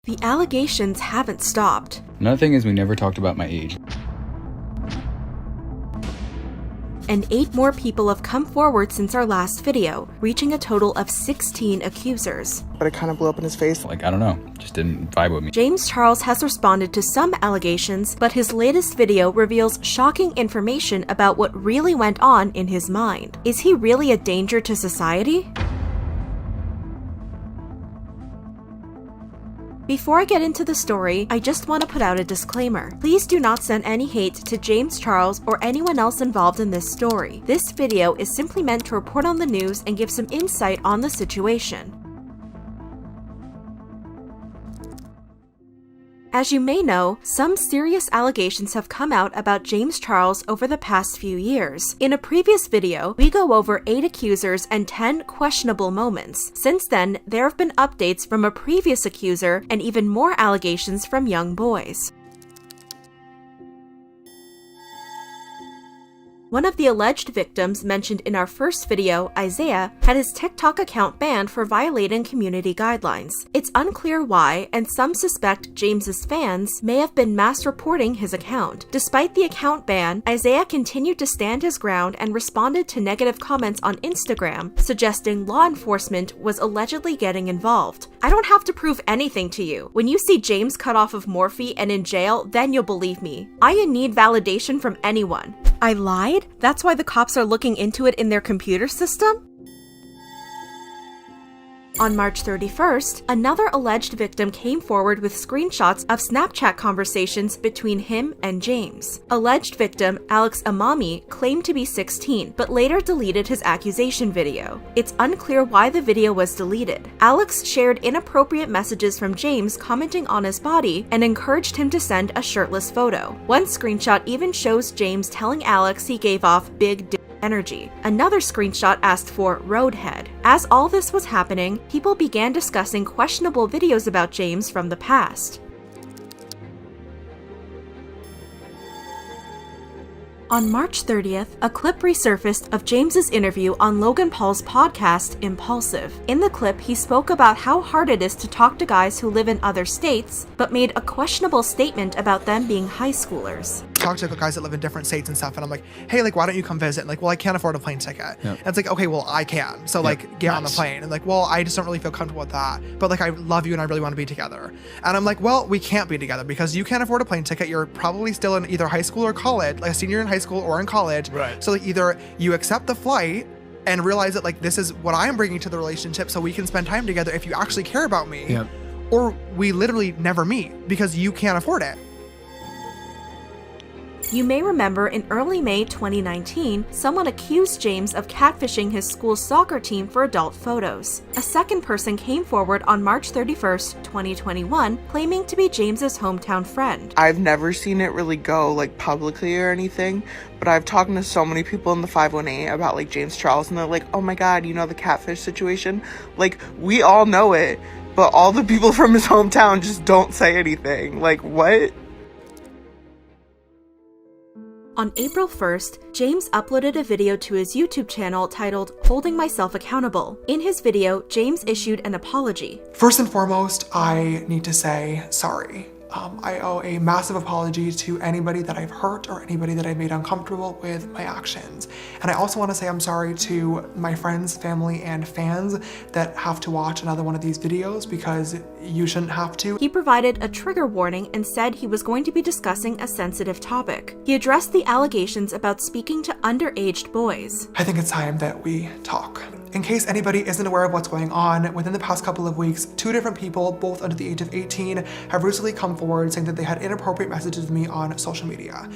The allegations haven't stopped. Another thing is we never talked about my age. And 8 more people have come forward since our last video, reaching a total of 16 accusers. But it kind of blew up in his face. Like, I don't know, just didn't vibe with me. James Charles has responded to some allegations, but his latest video reveals shocking information about what really went on in his mind. Is he really a danger to society? Before I get into the story, I just want to put out a disclaimer. Please do not send any hate to James Charles or anyone else involved in this story. This video is simply meant to report on the news and give some insight on the situation. As you may know, some serious allegations have come out about James Charles over the past few years. In a previous video, we go over 8 accusers and 10 questionable moments. Since then, there have been updates from a previous accuser and even more allegations from young boys. One of the alleged victims mentioned in our first video, Isaiah, had his TikTok account banned for violating community guidelines. It's unclear why, and some suspect James's fans may have been mass reporting his account. Despite the account ban, Isaiah continued to stand his ground and responded to negative comments on Instagram, suggesting law enforcement was allegedly getting involved. I don't have to prove anything to you. When you see James cut off of Morphe and in jail, then you'll believe me. I didn't need validation from anyone. I lied? That's why the cops are looking into it in their computer system? On March 31st, another alleged victim came forward with screenshots of Snapchat conversations between him and James. Alleged victim Alex Amami claimed to be 16, but later deleted his accusation video. It's unclear why the video was deleted. Alex shared inappropriate messages from James commenting on his body and encouraged him to send a shirtless photo. One screenshot even shows James telling Alex he gave off big energy. Another screenshot asked for roadhead. As all this was happening, people began discussing questionable videos about James from the past. On March 30th, a clip resurfaced of James's interview on Logan Paul's podcast, Impulsive. In the clip, he spoke about how hard it is to talk to guys who live in other states, but made a questionable statement about them being high schoolers. Talk to guys that live in different states and stuff, and I'm like, hey, like, why don't you come visit? And like, well, I can't afford a plane ticket. Yep. And it's like, okay, well, I can. So like, get on the plane. And like, well, I just don't really feel comfortable with that. But like, I love you and I really want to be together. And I'm like, well, we can't be together because you can't afford a plane ticket. You're probably still in either high school or college, like a senior in high school or in college. Right. So like, either you accept the flight and realize that like, this is what I'm bringing to the relationship so we can spend time together if you actually care about me. Yep. Or we literally never meet because you can't afford it. You may remember in early May 2019, someone accused James of catfishing his school's soccer team for adult photos. A second person came forward on March 31st, 2021, claiming to be James's hometown friend. I've never seen it really go like publicly or anything, but I've talked to so many people in the 518 about like James Charles, and they're like, oh my god, you know the catfish situation? Like, we all know it, but all the people from his hometown just don't say anything. Like, what? On April 1st, James uploaded a video to his YouTube channel titled Holding Myself Accountable. In his video, James issued an apology. First and foremost, I need to say sorry. I owe a massive apology to anybody that I've hurt or anybody that I've made uncomfortable with my actions. And I also want to say I'm sorry to my friends, family, and fans that have to watch another one of these videos because you shouldn't have to. He provided a trigger warning and said he was going to be discussing a sensitive topic. He addressed the allegations about speaking to underage boys. I think it's time that we talk. In case anybody isn't aware of what's going on, within the past couple of weeks, 2 different people, both under the age of 18, have recently come forward saying that they had inappropriate messages with me on social media.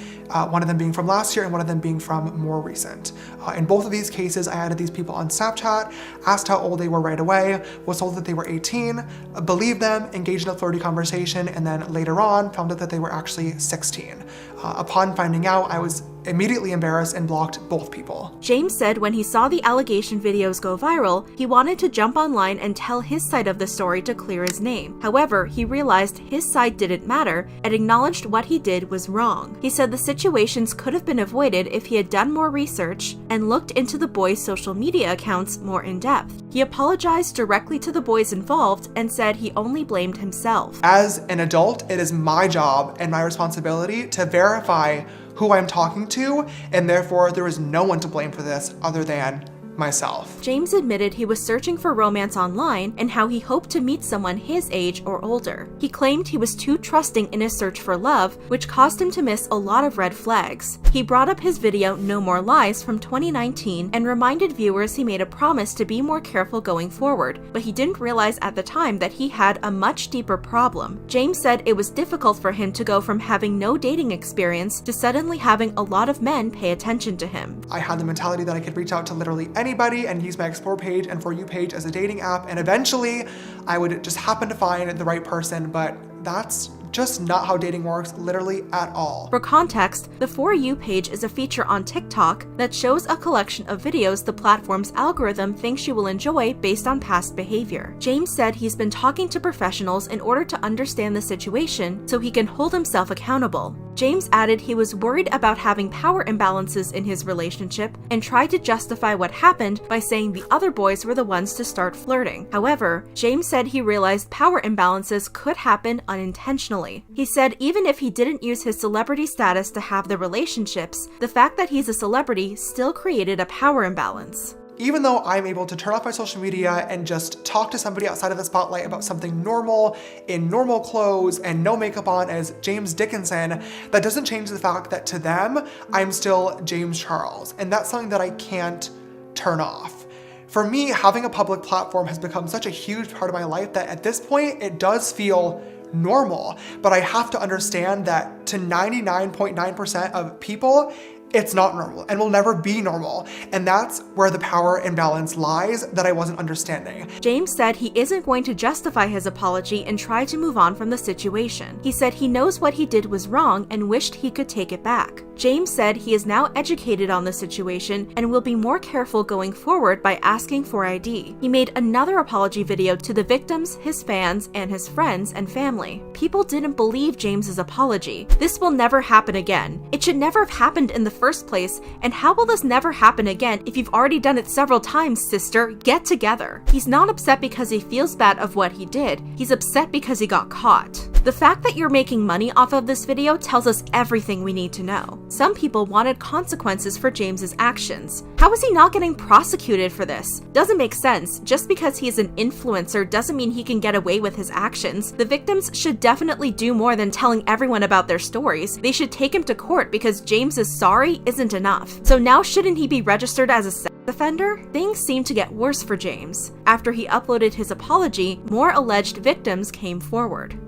One of them being from last year and one of them being from more recent. In both of these cases, I added these people on Snapchat, asked how old they were right away, was told that they were 18, believed them, engaged in a flirty conversation, and then later on found out that they were actually 16. Upon finding out, I was immediately embarrassed and blocked both people. James said when he saw the allegation videos go viral, he wanted to jump online and tell his side of the story to clear his name. However, he realized his side didn't matter and acknowledged what he did was wrong. He said the situations could have been avoided if he had done more research and looked into the boys' social media accounts more in depth. He apologized directly to the boys involved and said he only blamed himself. As an adult, it is my job and my responsibility to verify who I'm talking to, and therefore there is no one to blame for this other than myself. James admitted he was searching for romance online and how he hoped to meet someone his age or older. He claimed he was too trusting in his search for love, which caused him to miss a lot of red flags. He brought up his video No More Lies from 2019 and reminded viewers he made a promise to be more careful going forward, but he didn't realize at the time that he had a much deeper problem. James said it was difficult for him to go from having no dating experience to suddenly having a lot of men pay attention to him. I had the mentality that I could reach out to literally anybody and use my Explore page and For You page as a dating app, and eventually I would just happen to find the right person, but that's just not how dating works, literally at all. For context, the For You page is a feature on TikTok that shows a collection of videos the platform's algorithm thinks you will enjoy based on past behavior. James said he's been talking to professionals in order to understand the situation so he can hold himself accountable. James added he was worried about having power imbalances in his relationship and tried to justify what happened by saying the other boys were the ones to start flirting. However, James said he realized power imbalances could happen unintentionally. He said even if he didn't use his celebrity status to have the relationships, the fact that he's a celebrity still created a power imbalance. Even though I'm able to turn off my social media and just talk to somebody outside of the spotlight about something normal, in normal clothes and no makeup on as James Dickinson, that doesn't change the fact that to them, I'm still James Charles. And that's something that I can't turn off. For me, having a public platform has become such a huge part of my life that at this point, it does feel normal. But I have to understand that to 99.9% of people, it's not normal and will never be normal. And that's where the power imbalance lies that I wasn't understanding. James said he isn't going to justify his apology and try to move on from the situation. He said he knows what he did was wrong and wished he could take it back. James said he is now educated on the situation and will be more careful going forward by asking for ID. He made another apology video to the victims, his fans, and his friends and family. People didn't believe James's apology. This will never happen again. It should never have happened in the first place, and how will this never happen again if you've already done it several times, sister? Get together. He's not upset because he feels bad of what he did. He's upset because he got caught. The fact that you're making money off of this video tells us everything we need to know. Some people wanted consequences for James's actions. How is he not getting prosecuted for this? Doesn't make sense. Just because he is an influencer doesn't mean he can get away with his actions. The victims should definitely do more than telling everyone about their stories. They should take him to court because James is sorry isn't enough. So now shouldn't he be registered as a sex offender? Things seem to get worse for James. After he uploaded his apology, more alleged victims came forward.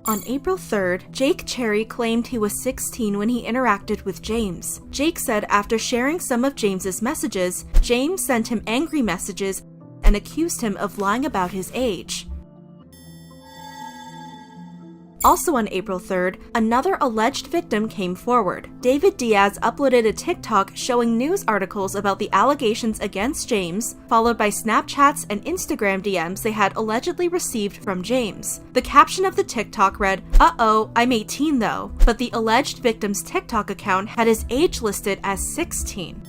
On April 3rd, Jake Cherry claimed he was 16 when he interacted with James. Jake said after sharing some of James's messages, James sent him angry messages and accused him of lying about his age. Also on April 3rd, another alleged victim came forward. David Diaz uploaded a TikTok showing news articles about the allegations against James, followed by Snapchats and Instagram DMs they had allegedly received from James. The caption of the TikTok read, "Uh-oh, I'm 18 though," but the alleged victim's TikTok account had his age listed as 16.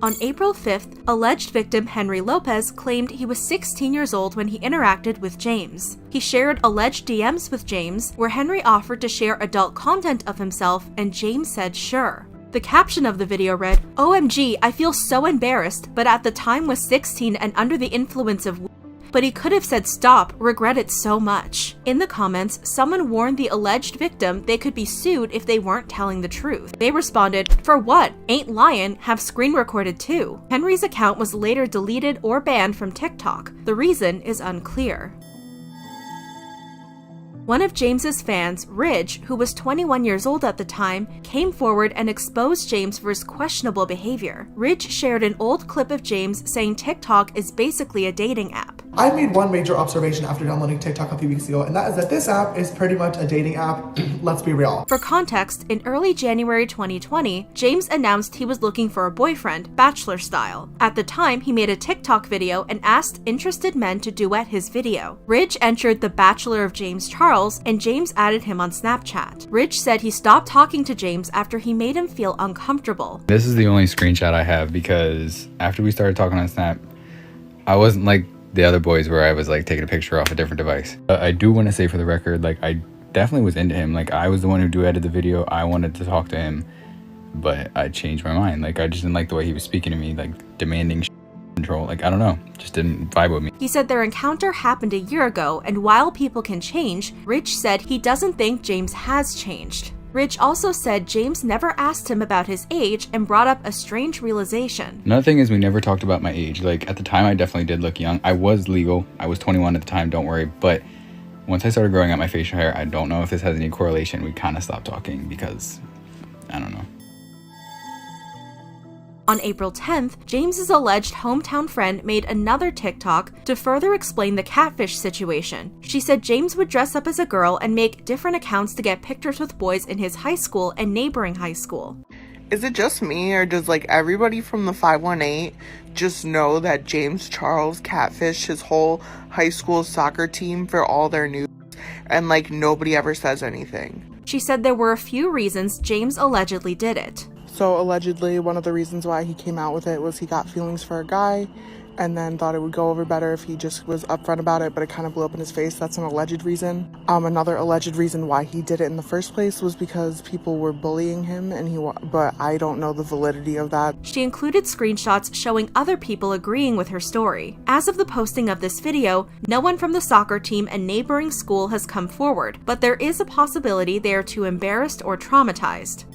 On April 5th, alleged victim Henry Lopez claimed he was 16 years old when he interacted with James. He shared alleged DMs with James, where Henry offered to share adult content of himself, and James said sure. The caption of the video read, "OMG, I feel so embarrassed, but at the time was 16 and under the influence of but he could have said stop, regret it so much." In the comments, someone warned the alleged victim they could be sued if they weren't telling the truth. They responded, "For what? Ain't lying, have screen recorded too." Henry's account was later deleted or banned from TikTok. The reason is unclear. One of James's fans, Ridge, who was 21 years old at the time, came forward and exposed James for his questionable behavior. Ridge shared an old clip of James saying TikTok is basically a dating app. I made one major observation after downloading TikTok a few weeks ago, and that is that this app is pretty much a dating app. Let's be real. For context, in early January 2020, James announced he was looking for a boyfriend, bachelor style. At the time, he made a TikTok video and asked interested men to duet his video. Ridge entered The Bachelor of James Charles, and James added him on Snapchat. Ridge said he stopped talking to James after he made him feel uncomfortable. This is the only screenshot I have because after we started talking on Snap, I wasn't like the other boys where I was like taking a picture off a different device. I do want to say for the record, like I definitely was into him. Like I was the one who duetted the video. I wanted to talk to him, but I changed my mind. Like I just didn't like the way he was speaking to me, like demanding control. Like I don't know, just didn't vibe with me. He said their encounter happened a year ago, and while people can change, Ridge said he doesn't think James has changed. Ridge also said James never asked him about his age and brought up a strange realization. Another thing is we never talked about my age. Like at the time I definitely did look young. I was legal. I was 21 at the time, don't worry. But once I started growing out my facial hair, I don't know if this has any correlation. We kind of stopped talking because I don't know. On April 10th, James's alleged hometown friend made another TikTok to further explain the catfish situation. She said James would dress up as a girl and make different accounts to get pictures with boys in his high school and neighboring high school. Is it just me, or does like everybody from the 518 just know that James Charles catfished his whole high school soccer team for all their news, and like nobody ever says anything? She said there were a few reasons James allegedly did it. So allegedly, one of the reasons why he came out with it was he got feelings for a guy and then thought it would go over better if he just was upfront about it, but it kind of blew up in his face. That's an alleged reason. Another alleged reason why he did it in the first place was because people were bullying him, but I don't know the validity of that. She included screenshots showing other people agreeing with her story. As of the posting of this video, no one from the soccer team and neighboring school has come forward, but there is a possibility they are too embarrassed or traumatized.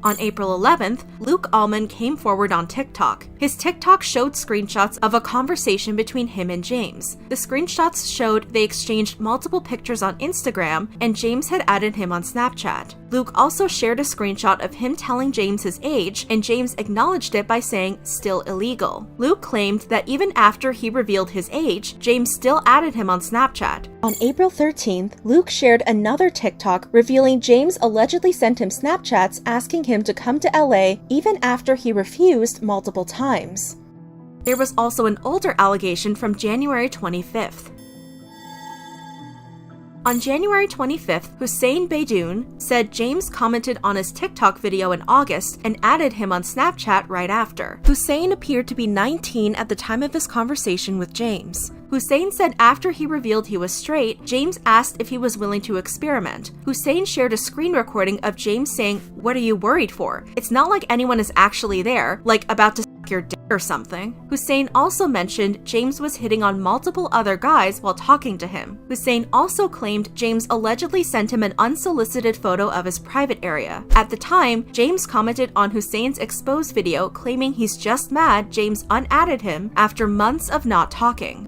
On April 11th, Luke Allman came forward on TikTok. His TikTok showed screenshots of a conversation between him and James. The screenshots showed they exchanged multiple pictures on Instagram, and James had added him on Snapchat. Luke also shared a screenshot of him telling James his age, and James acknowledged it by saying, "Still illegal." Luke claimed that even after he revealed his age, James still added him on Snapchat. On April 13th, Luke shared another TikTok revealing James allegedly sent him Snapchats asking him to come to LA even after he refused multiple times. There was also an older allegation from January 25th. On January 25th, Hussein Beydoun said James commented on his TikTok video in August and added him on Snapchat right after. Hussein appeared to be 19 at the time of his conversation with James. Hussein said after he revealed he was straight, James asked if he was willing to experiment. Hussein shared a screen recording of James saying, "What are you worried for? It's not like anyone is actually there, like about to suck your dick or something." Hussein also mentioned James was hitting on multiple other guys while talking to him. Hussein also claimed James allegedly sent him an unsolicited photo of his private area. At the time, James commented on Hussein's exposed video claiming he's just mad James unadded him after months of not talking.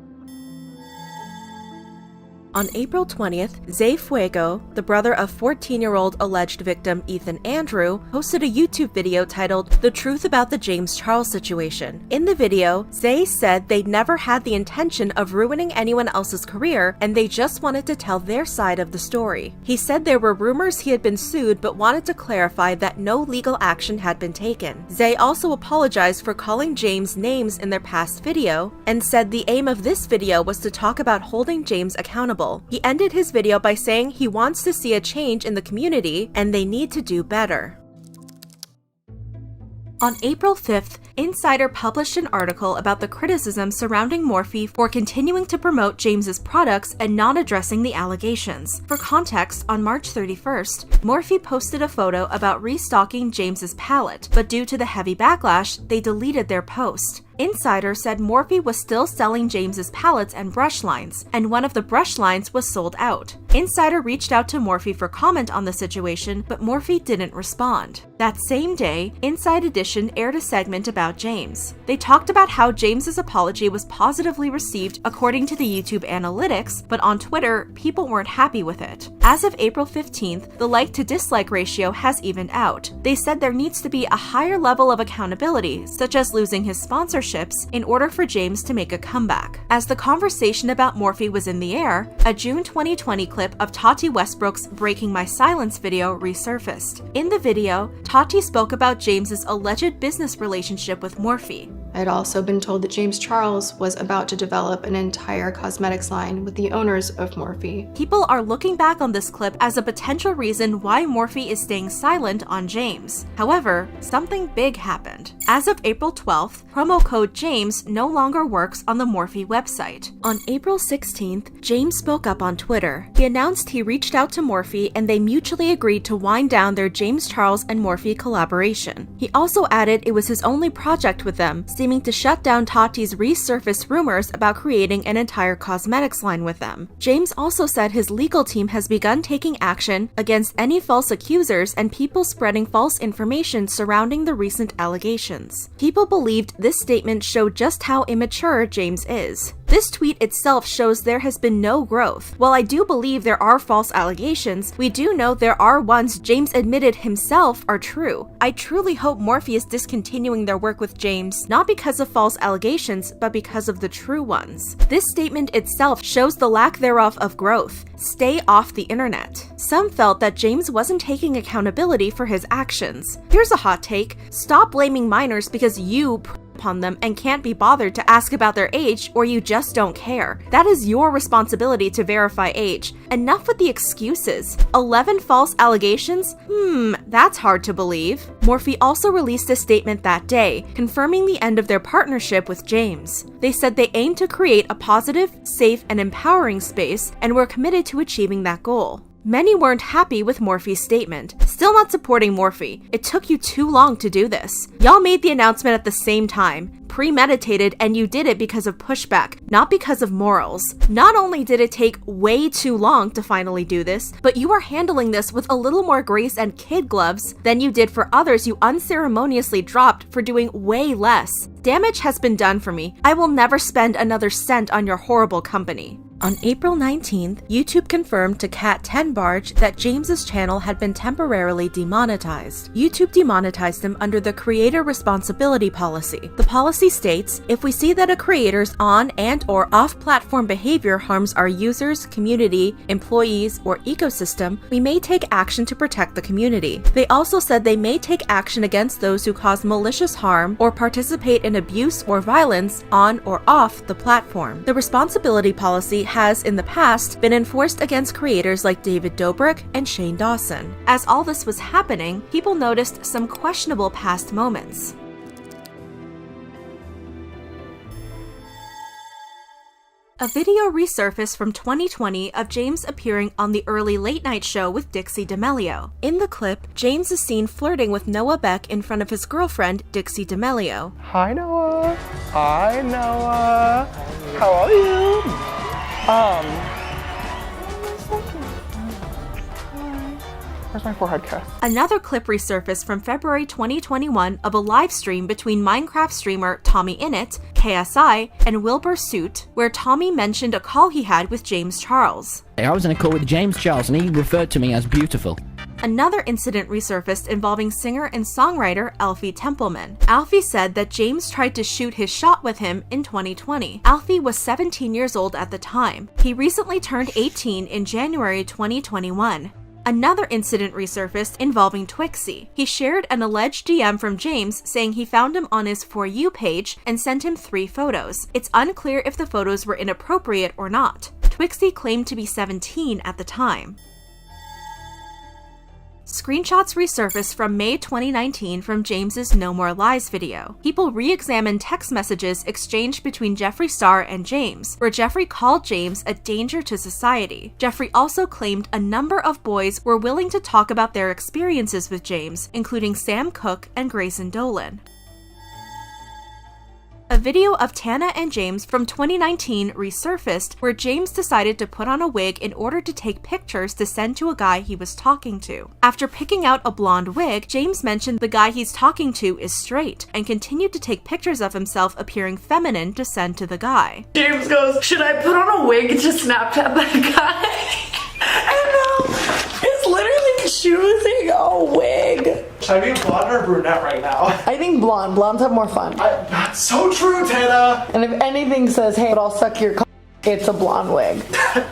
On April 20th, Zay Fuego, the brother of 14-year-old alleged victim Ethan Andrew, posted a YouTube video titled "The Truth About the James Charles Situation." In the video, Zay said they'd never had the intention of ruining anyone else's career and they just wanted to tell their side of the story. He said there were rumors he had been sued but wanted to clarify that no legal action had been taken. Zay also apologized for calling James names in their past video and said the aim of this video was to talk about holding James accountable. He ended his video by saying he wants to see a change in the community and they need to do better. On April 5th, Insider published an article about the criticism surrounding Morphe for continuing to promote James's products and not addressing the allegations. For context, on March 31st, Morphe posted a photo about restocking James's palette, but due to the heavy backlash, they deleted their post. Insider said Morphe was still selling James's palettes and brush lines, and one of the brush lines was sold out. Insider reached out to Morphe for comment on the situation, but Morphe didn't respond. That same day, Inside Edition aired a segment about about James. They talked about how James's apology was positively received according to the YouTube analytics, but on Twitter, people weren't happy with it. As of April 15th, the like to dislike ratio has evened out. They said there needs to be a higher level of accountability, such as losing his sponsorships, in order for James to make a comeback. As the conversation about Morphe was in the air, a June 2020 clip of Tati Westbrook's Breaking My Silence video resurfaced. In the video, Tati spoke about James's alleged business relationship with Morphe. I had also been told that James Charles was about to develop an entire cosmetics line with the owners of Morphe. People are looking back on this clip as a potential reason why Morphe is staying silent on James. However, something big happened. As of April 12th, promo code James no longer works on the Morphe website. On April 16th, James spoke up on Twitter. He announced he reached out to Morphe and they mutually agreed to wind down their James Charles and Morphe collaboration. He also added it was his only project with them, seeming to shut down Tati's resurfaced rumors about creating an entire cosmetics line with them. James also said his legal team has begun taking action against any false accusers and people spreading false information surrounding the recent allegations. People believed this statement showed just how immature James is. This tweet itself shows there has been no growth. While I do believe there are false allegations, we do know there are ones James admitted himself are true. I truly hope Morphe is discontinuing their work with James, not because of false allegations, but because of the true ones. This statement itself shows the lack thereof of growth. Stay off the internet. Some felt that James wasn't taking accountability for his actions. Here's a hot take: stop blaming minors because you upon them and can't be bothered to ask about their age, or you just don't care. That is your responsibility to verify age. Enough with the excuses. 11 false allegations? That's hard to believe. Morphe also released a statement that day, confirming the end of their partnership with James. They said they aim to create a positive, safe, and empowering space and were committed to achieving that goal. Many weren't happy with Morphe's statement, still not supporting Morphe. It took you too long to do this. Y'all made the announcement at the same time, premeditated, and you did it because of pushback, not because of morals. Not only did it take way too long to finally do this, but you are handling this with a little more grace and kid gloves than you did for others you unceremoniously dropped for doing way less. Damage has been done for me. I will never spend another cent on your horrible company. On April 19th, YouTube confirmed to Cat 10 Barge that James's channel had been temporarily demonetized. YouTube demonetized him under the Creator Responsibility Policy. The policy states, if we see that a creator's on and or off-platform behavior harms our users, community, employees, or ecosystem, we may take action to protect the community. They also said they may take action against those who cause malicious harm or participate in abuse or violence on or off the platform. The responsibility policy has in the past been enforced against creators like David Dobrik and Shane Dawson. As all this was happening, people noticed some questionable past moments. A video resurfaced from 2020 of James appearing on the early late night show with Dixie D'Amelio. In the clip, James is seen flirting with Noah Beck in front of his girlfriend, Dixie D'Amelio. Hi, Noah. Hi, Noah. How are you? Where's my forehead cast? Another clip resurfaced from February 2021 of a live stream between Minecraft streamer Tommy Innit, KSI, and Wilbur Soot, where Tommy mentioned a call he had with James Charles. I was in a call with James Charles and he referred to me as beautiful. Another incident resurfaced involving singer and songwriter Alfie Templeman. Alfie said that James tried to shoot his shot with him in 2020. Alfie was 17 years old at the time. He recently turned 18 in January 2021. Another incident resurfaced involving Twixie. He shared an alleged DM from James saying he found him on his For You page and sent him 3 photos. It's unclear if the photos were inappropriate or not. Twixie claimed to be 17 at the time. Screenshots resurfaced from May 2019 from James's No More Lies video. People re-examined text messages exchanged between Jeffree Star and James, where Jeffree called James a danger to society. Jeffree also claimed a number of boys were willing to talk about their experiences with James, including Sam Cooke and Grayson Dolan. A video of Tana and James from 2019 resurfaced where James decided to put on a wig in order to take pictures to send to a guy he was talking to. After picking out a blonde wig, James mentioned the guy he's talking to is straight and continued to take pictures of himself appearing feminine to send to the guy. James goes, should I put on a wig to Snapchat that guy? And it's literally choosing a wig. Should I be blonde or brunette right now? I think blonde. Blondes have more fun. That's so true, Tana. And if anything says, hey, I'll suck your it's a blonde wig.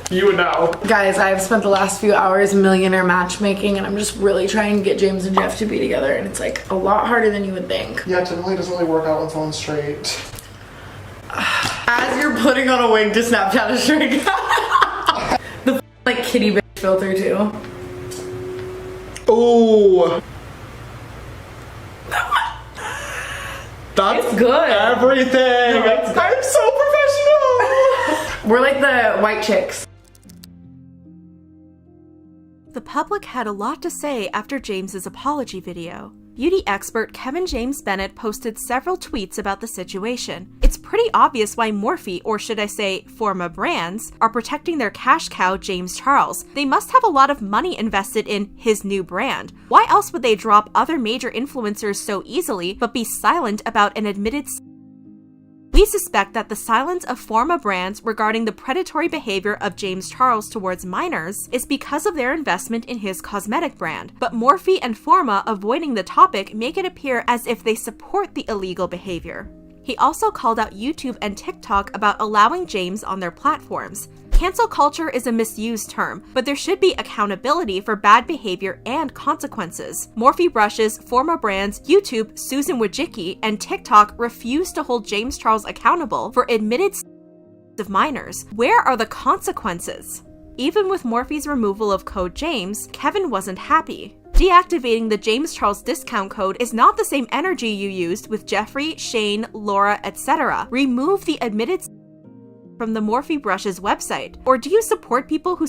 You would know. Guys, I've spent the last few hours millionaire matchmaking and I'm just really trying to get James and Jeff to be together and it's like a lot harder than you would think. Yeah, typically it doesn't really work out when someone's straight. As you're putting on a wig to Snapchat a straight guy. The like kitty bitch filter too. Ooh. That's It's good. everything. No, it's good. I'm so professional. We're like the white chicks. The public had a lot to say after James's apology video. Beauty expert Kevin James Bennett posted several tweets about the situation. It's pretty obvious why Morphe, or should I say Forma brands, are protecting their cash cow James Charles. They must have a lot of money invested in his new brand. Why else would they drop other major influencers so easily but be silent about an admitted We suspect that the silence of Forma brands regarding the predatory behavior of James Charles towards minors is because of their investment in his cosmetic brand, but Morphe and Forma avoiding the topic make it appear as if they support the illegal behavior. He also called out YouTube and TikTok about allowing James on their platforms. Cancel culture is a misused term, but there should be accountability for bad behavior and consequences. Morphe Brushes, Forma Brands, YouTube, Susan Wojcicki, and TikTok refuse to hold James Charles accountable for admitted of minors. Where are the consequences? Even with Morphe's removal of Code James, Kevin wasn't happy. Deactivating the James Charles discount code is not the same energy you used with Jeffree, Shane, Laura, etc. Remove the admitted from the Morphe Brushes website. Or do you support people who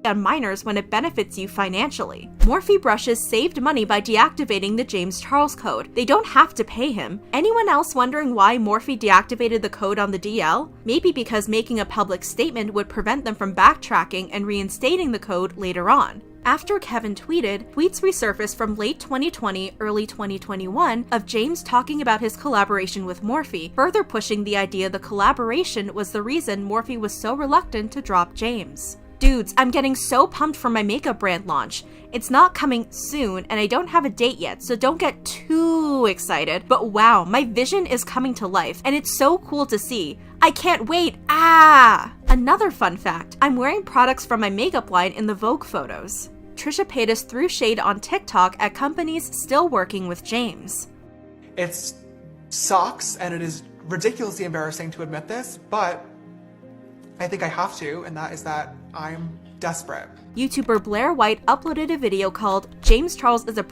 on minors when it benefits you financially? Morphe Brushes saved money by deactivating the James Charles code. They don't have to pay him. Anyone else wondering why Morphe deactivated the code on the DL? Maybe because making a public statement would prevent them from backtracking and reinstating the code later on. After Kevin tweeted, tweets resurfaced from late 2020, early 2021 of James talking about his collaboration with Morphe, further pushing the idea the collaboration was the reason Morphe was so reluctant to drop James. Dudes, I'm getting so pumped for my makeup brand launch. It's not coming soon and I don't have a date yet, so don't get too excited. But wow, my vision is coming to life and it's so cool to see. I can't wait. Another fun fact, I'm wearing products from my makeup line in the Vogue photos. Trisha Paytas threw shade on TikTok at companies still working with James. It sucks and it is ridiculously embarrassing to admit this, but I think I have to, and that is that I'm desperate. YouTuber Blair White uploaded a video called James Charles is a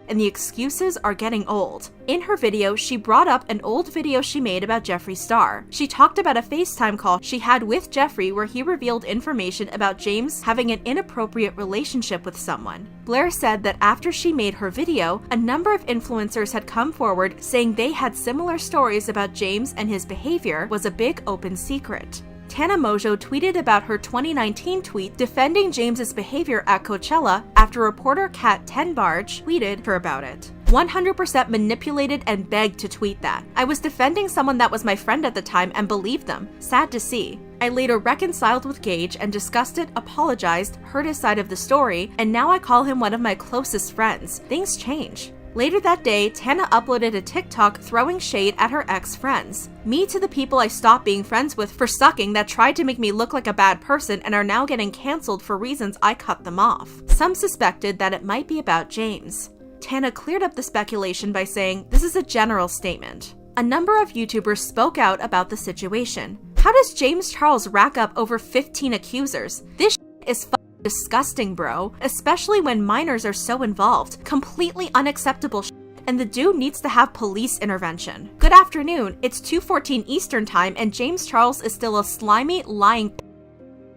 and the excuses are getting old. In her video, she brought up an old video she made about Jeffree Star. She talked about a FaceTime call she had with Jeffree where he revealed information about James having an inappropriate relationship with someone. Blair said that after she made her video, a number of influencers had come forward saying they had similar stories about James and his behavior was a big open secret. Tana Mongeau tweeted about her 2019 tweet defending James's behavior at Coachella after reporter Kat Tenbarge tweeted her about it. 100% manipulated and begged to tweet that. I was defending someone that was my friend at the time and believed them. Sad to see. I later reconciled with Gage and discussed it, apologized, heard his side of the story, and now I call him one of my closest friends. Things change. Later that day, Tana uploaded a TikTok throwing shade at her ex-friends. Me to the people I stopped being friends with for sucking that tried to make me look like a bad person and are now getting cancelled for reasons I cut them off. Some suspected that it might be about James. Tana cleared up the speculation by saying, "This is a general statement." A number of YouTubers spoke out about the situation. How does James Charles rack up over 15 accusers? This is disgusting, bro, especially when minors are so involved. Completely unacceptable and the dude needs to have police intervention. Good afternoon, it's 2:14 Eastern time and James Charles is still a slimy, lying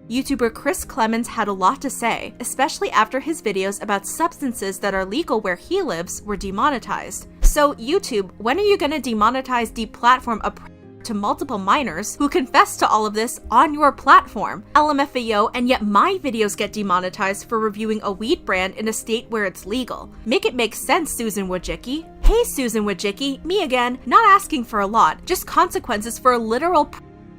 YouTuber Chris Clemens had a lot to say, especially after his videos about substances that are legal where he lives were demonetized. So YouTube, when are you gonna demonetize, deplatform a to multiple minors who confess to all of this on your platform. LMFAO, and yet my videos get demonetized for reviewing a weed brand in a state where it's legal. Make it make sense, Susan Wojcicki. Hey Susan Wojcicki, me again, not asking for a lot, just consequences for a literal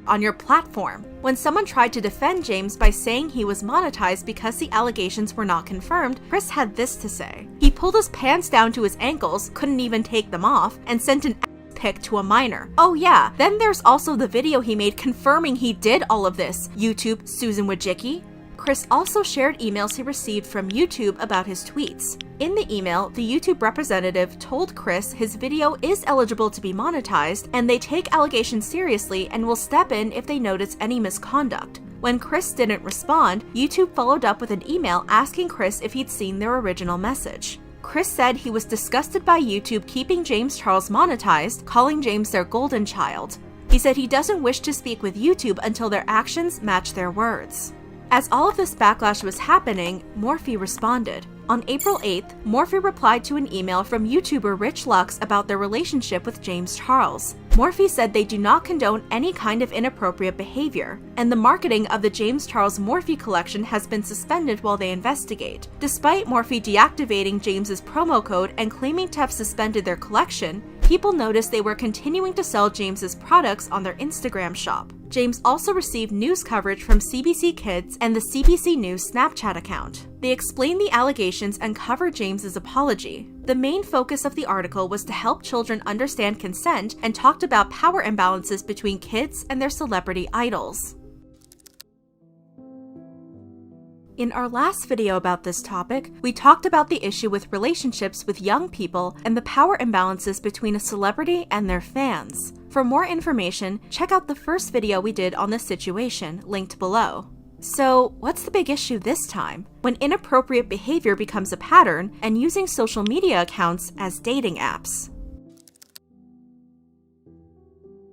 on your platform. When someone tried to defend James by saying he was monetized because the allegations were not confirmed, Chris had this to say. He pulled his pants down to his ankles, couldn't even take them off, and sent an pic to a minor. Oh yeah, then there's also the video he made confirming he did all of this. YouTube, Susan Wojcicki. Chris also shared emails he received from YouTube about his tweets. In the email, the YouTube representative told Chris his video is eligible to be monetized, and they take allegations seriously and will step in if they notice any misconduct. When Chris didn't respond, YouTube followed up with an email asking Chris if he'd seen their original message. Chris said he was disgusted by YouTube keeping James Charles monetized, calling James their golden child. He said he doesn't wish to speak with YouTube until their actions match their words. As all of this backlash was happening, Morphe responded. On April 8th, Morphe replied to an email from YouTuber Rich Lux about their relationship with James Charles. Morphe said they do not condone any kind of inappropriate behavior, and the marketing of the James Charles Morphe collection has been suspended while they investigate. Despite Morphe deactivating James's promo code and claiming to have suspended their collection, people noticed they were continuing to sell James's products on their Instagram shop. James also received news coverage from CBC Kids and the CBC News Snapchat account. They explained the allegations and covered James's apology. The main focus of the article was to help children understand consent and talked about power imbalances between kids and their celebrity idols. In our last video about this topic, we talked about the issue with relationships with young people and the power imbalances between a celebrity and their fans. For more information, check out the first video we did on this situation, linked below. So, what's the big issue this time? When inappropriate behavior becomes a pattern and using social media accounts as dating apps.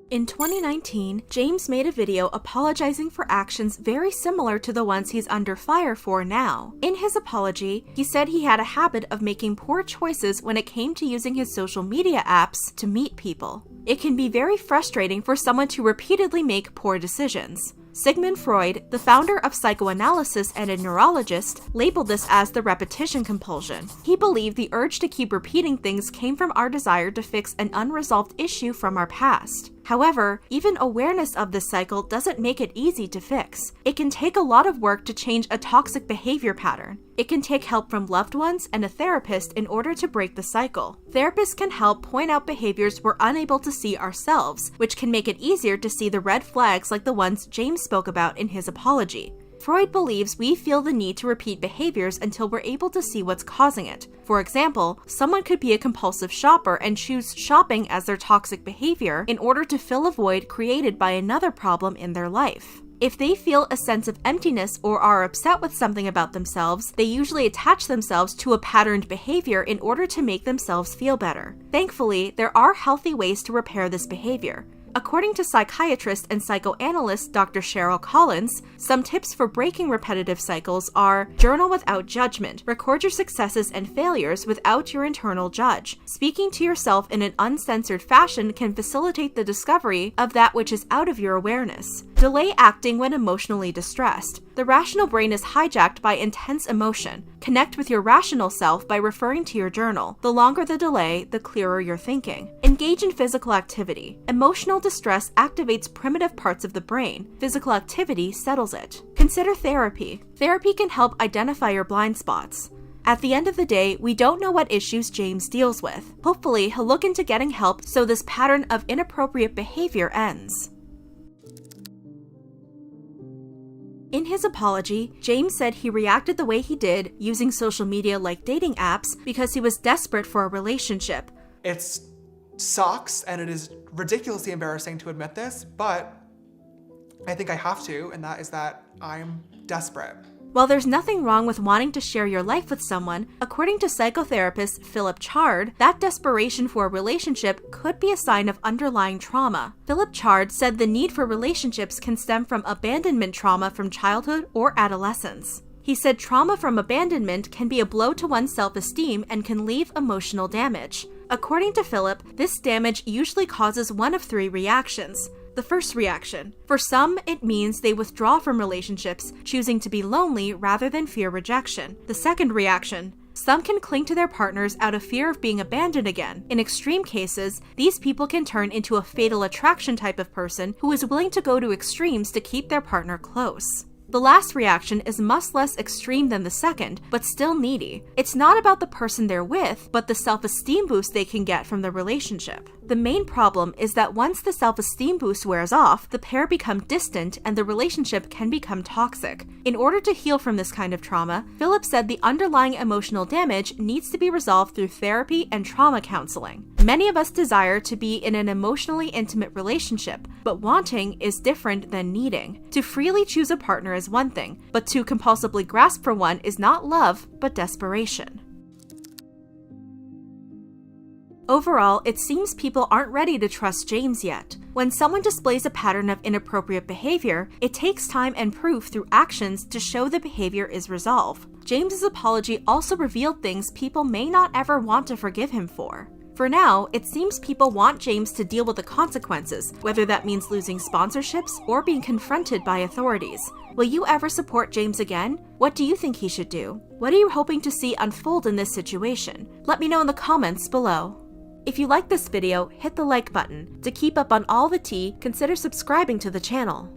In 2019, James made a video apologizing for actions very similar to the ones he's under fire for now. In his apology, he said he had a habit of making poor choices when it came to using his social media apps to meet people. It can be very frustrating for someone to repeatedly make poor decisions. Sigmund Freud, the founder of psychoanalysis and a neurologist, labeled this as the repetition compulsion. He believed the urge to keep repeating things came from our desire to fix an unresolved issue from our past. However, even awareness of this cycle doesn't make it easy to fix. It can take a lot of work to change a toxic behavior pattern. It can take help from loved ones and a therapist in order to break the cycle. Therapists can help point out behaviors we're unable to see ourselves, which can make it easier to see the red flags like the ones James spoke about in his apology. Freud believes we feel the need to repeat behaviors until we're able to see what's causing it. For example, someone could be a compulsive shopper and choose shopping as their toxic behavior in order to fill a void created by another problem in their life. If they feel a sense of emptiness or are upset with something about themselves, they usually attach themselves to a patterned behavior in order to make themselves feel better. Thankfully, there are healthy ways to repair this behavior. According to psychiatrist and psychoanalyst Dr. Cheryl Collins, some tips for breaking repetitive cycles are: journal without judgment, record your successes and failures without your internal judge. Speaking to yourself in an uncensored fashion can facilitate the discovery of that which is out of your awareness. Delay acting when emotionally distressed. The rational brain is hijacked by intense emotion. Connect with your rational self by referring to your journal. The longer the delay, the clearer your thinking. Engage in physical activity. Emotional distress activates primitive parts of the brain. Physical activity settles it. Consider therapy. Therapy can help identify your blind spots. At the end of the day, we don't know what issues James deals with. Hopefully, he'll look into getting help so this pattern of inappropriate behavior ends. In his apology, James said he reacted the way he did using social media like dating apps because he was desperate for a relationship. It sucks and it is ridiculously embarrassing to admit this, but I think I have to, and that is that I'm desperate. While there's nothing wrong with wanting to share your life with someone, according to psychotherapist Philip Chard, that desperation for a relationship could be a sign of underlying trauma. Philip Chard said the need for relationships can stem from abandonment trauma from childhood or adolescence. He said trauma from abandonment can be a blow to one's self-esteem and can leave emotional damage. According to Philip, this damage usually causes one of 3 reactions. The first reaction. For some, it means they withdraw from relationships, choosing to be lonely rather than fear rejection. The second reaction. Some can cling to their partners out of fear of being abandoned again. In extreme cases, these people can turn into a fatal attraction type of person who is willing to go to extremes to keep their partner close. The last reaction is much less extreme than the second, but still needy. It's not about the person they're with, but the self-esteem boost they can get from the relationship. The main problem is that once the self-esteem boost wears off, the pair become distant and the relationship can become toxic. In order to heal from this kind of trauma, Philip said the underlying emotional damage needs to be resolved through therapy and trauma counseling. Many of us desire to be in an emotionally intimate relationship, but wanting is different than needing. To freely choose a partner is one thing, but to compulsively grasp for one is not love, but desperation. Overall, it seems people aren't ready to trust James yet. When someone displays a pattern of inappropriate behavior, it takes time and proof through actions to show the behavior is resolved. James's apology also revealed things people may not ever want to forgive him for. For now, it seems people want James to deal with the consequences, whether that means losing sponsorships or being confronted by authorities. Will you ever support James again? What do you think he should do? What are you hoping to see unfold in this situation? Let me know in the comments below. If you like this video, hit the like button. To keep up on all the tea, consider subscribing to the channel.